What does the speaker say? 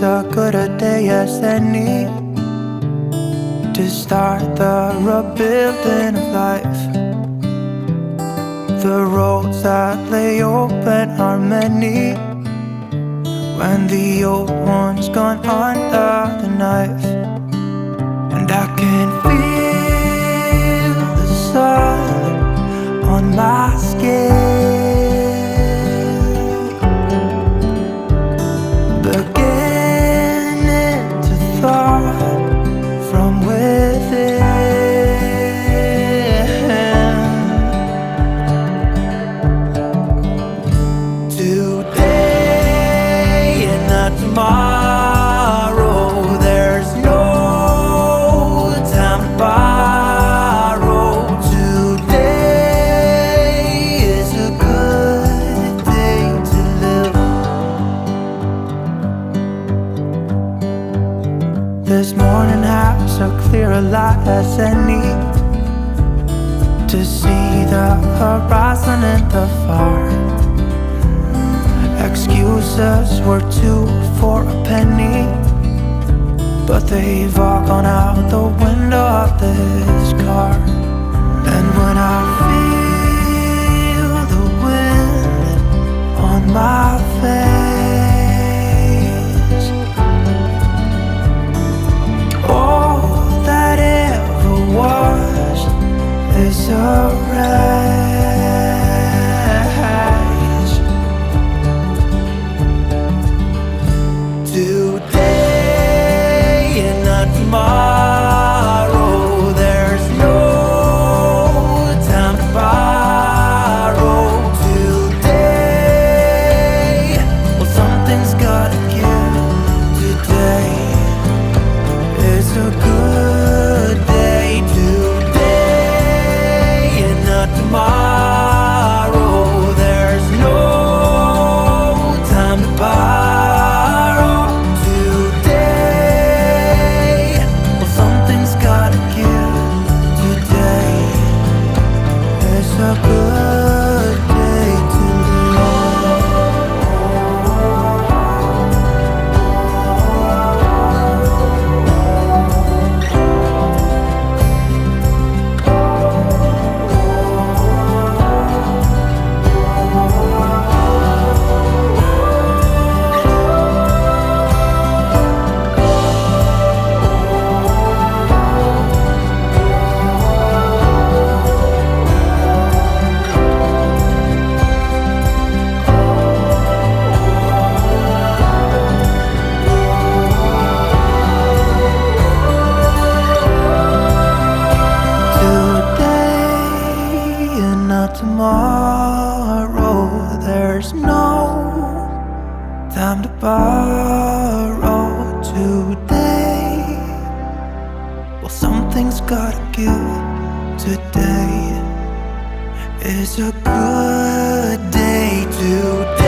It's a good a day as any to start the rebuilding of life. The roads that lay open are many when the old one's gone under the knife. And I can feel the sun on my skin, beginning to thaw from within. Today and not tomorrow, there's no time to borrow. Today is a good day to live. This morning has a clearer light as any to see the horizon and the far. Excuses were 2 for a penny, but they've all gone out the window of this car. And when I feel the wind on my face, all that ever was is a wreck. Today and not tomorrow, there's no time to borrow. Today, well, something's gotta give. Today is a good day. Today and not tomorrow, there's no time to borrow. A good day to tomorrow, there's no time to borrow. Today, well, something's gotta give. Today is a good day. Today